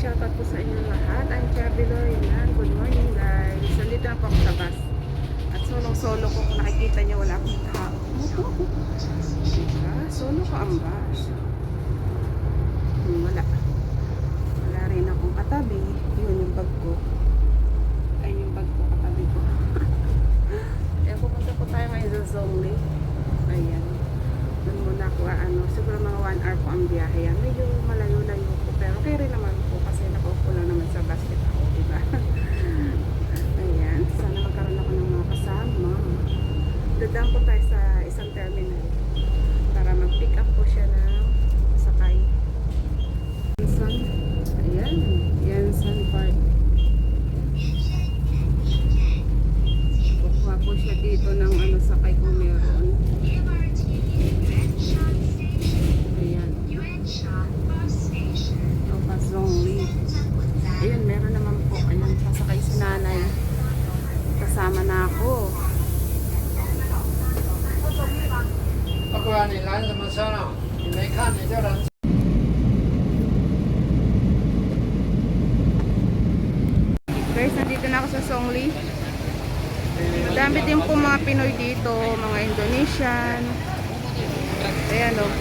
Shoutout po sa inyong lahat. I'm Chabelo. Yan. Good morning guys. Nandito na po ako sa bus. At solo ko. Kung nakikita niyo, wala akong tao. Diba? Solo ko ang bus. Wala. Wala rin akong katabi. Yun yung bag ko. Ay yung bag ko katabi ko. Kaya pupunta po tayo ngayon sa Zongli. Ayan. Doon muna ako siguro mga 1 hour po ang biyahe yan. Medyo malayo-layo po. Pero okay rin naman po kasi nakaupo lang naman sa basket ako, diba? Ayan. Sana magkaroon ako ng mga kasama. Dadaan po tayo sa isang terminal para mag-pick up po siya ng sakay. Yansan. Ayan. Yansan Park. Kukuha po siya dito ng sakay kung meron. Zongli. Ayun, meron naman po. Ayun, sasakay si nanay. Kasama na ako. Guys, nandito na ako sa Zongli. Madami din po mga Pinoy dito, mga Indonesian. Ayan o.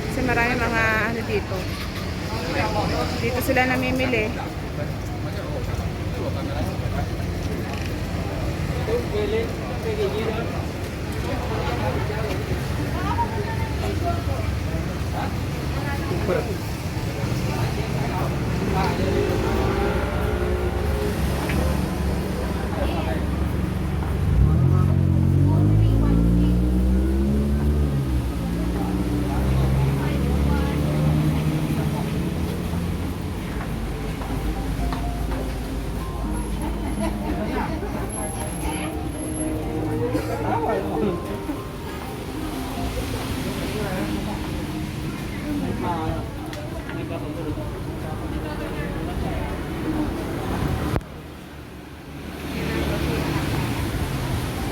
Kasi marami mga dito. Dito sila namimili.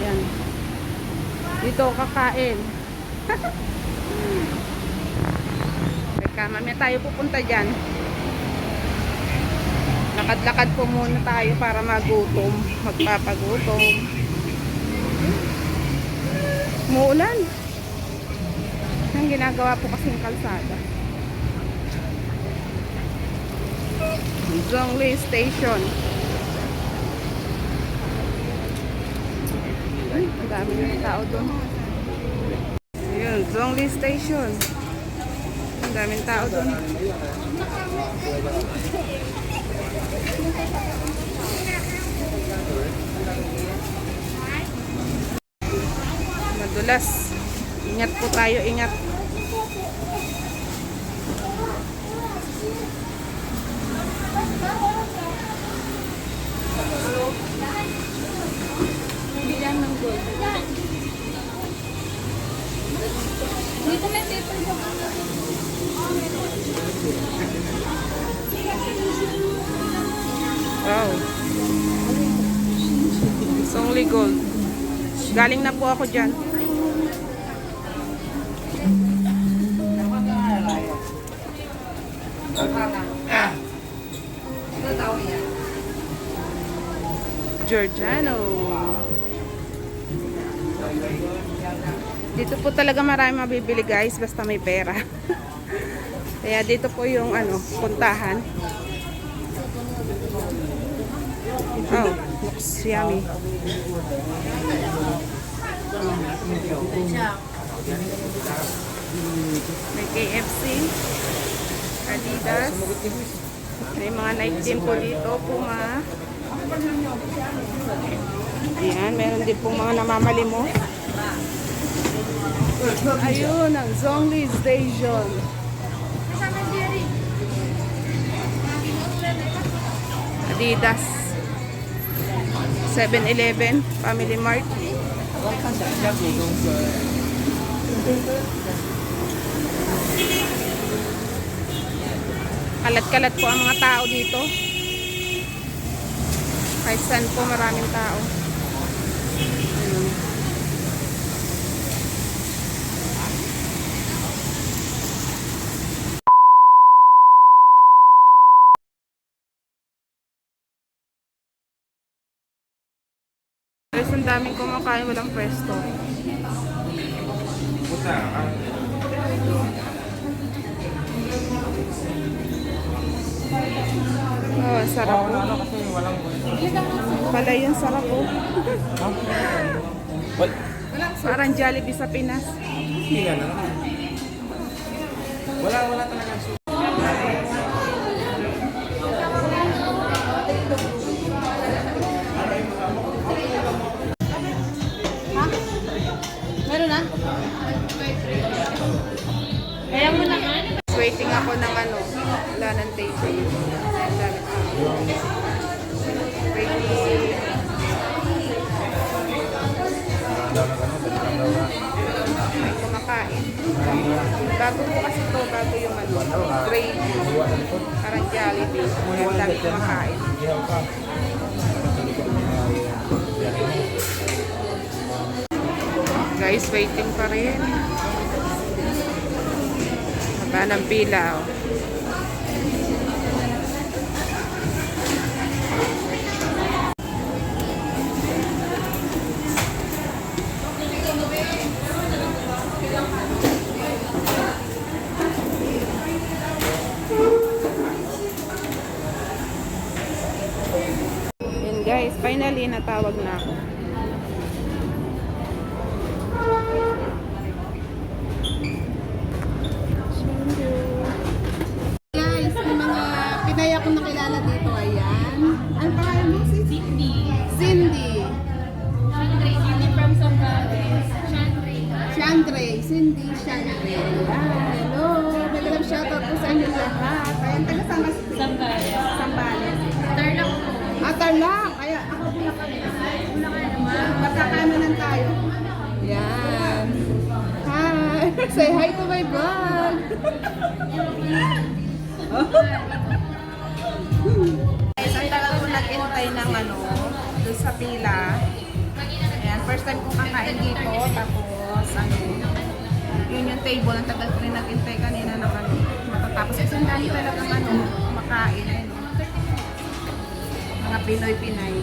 Yan. Dito kakain. Teka, mamaya tayo pupunta dyan. Lakad-lakad po muna tayo para magutom. Magpapagutom. Muulan. Ang ginagawa po kasing kalsada. Zongli Station. Ay, ang dami ng tao doon. Ayun, Zongli Station. Ang daming tao doon. Madulas. Ingat po tayo, ingat. Bilang ng gold. Dito may paper ko. Wow. Zongli Gold. Galing na po ako dyan. Giordano. Dito po talaga marami mabibili guys, basta may pera. Kaya dito po yung ano, puntahan. Oh, looks yummy. May KFC, Adidas. May mga Nike din po dito, Puma. Ayan, meron din po mga namamali mo. Ayun, ang Zhongli Station. Adidas. 7-Eleven, Family Mart. Kalat-kalat po ang mga tao dito. Kahit saan po maraming tao. Ayun. Guys, ang daming kumakain, walang pwesto. Oh, sarap po. Pala yun, sarap po. Parang Jollibee sa Pinas. Wala talaga. Meron na? Kaya mo na nga. Waiting ako ng ano, wala ng table. Ang dami tao. Waiting. May kumakain. Bago po kasi ito, bago yung ano, gravy. Parang Jollibee. Ang dami kumakain. Guys, waiting pa rin. Haba ng pila. Oh. Yan guys, finally natawag na ako. Guys, may mga Pinay akong nakilala dito. Ayan. Ano pangalan mo? Cindy. Cindy. Cindy from Sambales. Chandre. Cindy Chandre. Hello. Magalang shoutout po sa inyo lahat. Ayan, taga Sambales. Sambales. Tarlac po. Tarlac. Kaya ako magkakanunan tayo. Yan. Hi. Say hi to my vlog. Guys, ang tagal ko nag-intay ng ano, doon sa pila. Ayan, first time kong kakain dito. Tapos, ano, yun yung table. Ang tagal ko rin nag-intay kanina ng ano, matatapos. Kasi ang dami talagang ano, makain. Ayun. Mga Pinoy-Pinay.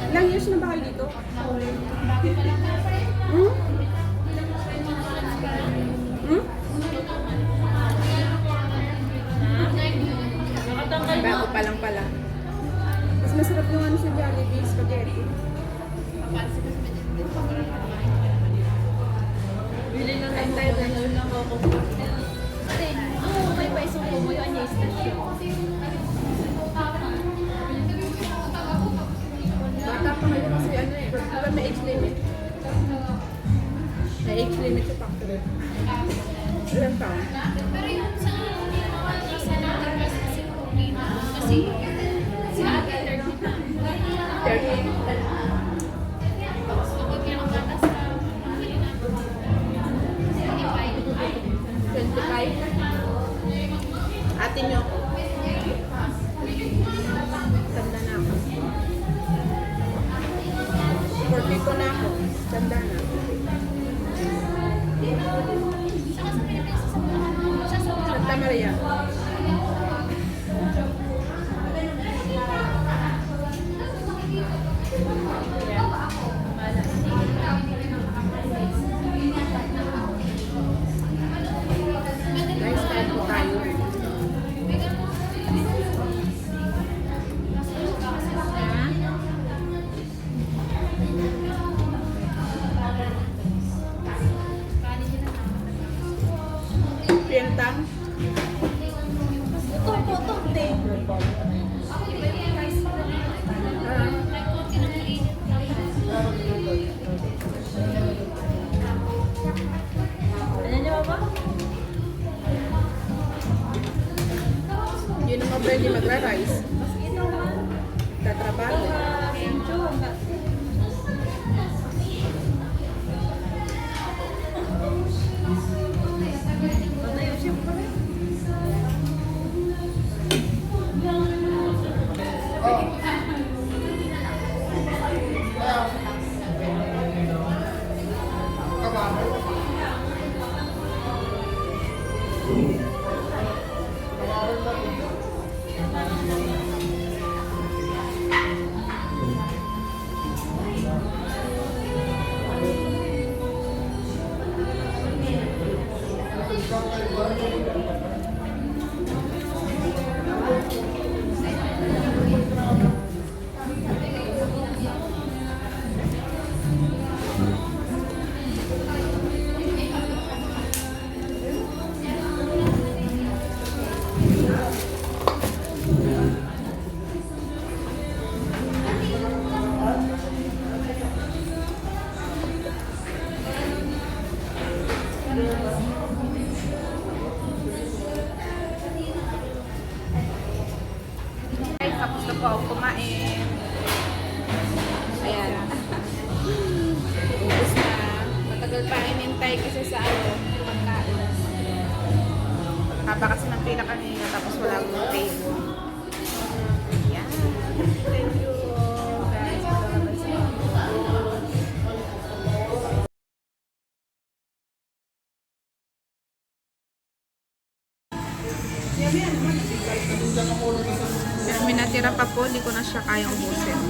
Ilang years na ba kayo dito? Hmm? Hmm? Bago pa lang pala. Mas masarap yung ano sa Jollibee, spaghetti. Bili na lang ako. May paiso po mo yung anyay station. Bata pa ngayon kasi ano eh, diba may age limit? May age limit sa factory. Ilang taon? Pero yung sa nasa natin kasi si ate 30 na. 30? Kapag kinakabata sa 25? Ate nyo ako. Tanda na ako. 42 na ako. Tanda na. Santa Maria. Utang? Putong-putong din. Ano niyo ba? Yun naman pwede magra-rice. Tatrabaho. Guys, tapos na po ako kumain. Ayan. Ubus na. Matagal pa inintay kasi sa pagkain. Haba kasi ng pila kanina tapos wala akong table. Ayan. Thank you guys. Salamat sa inyo. Pero may natira pa po, hindi ko na siya kayang ubusin.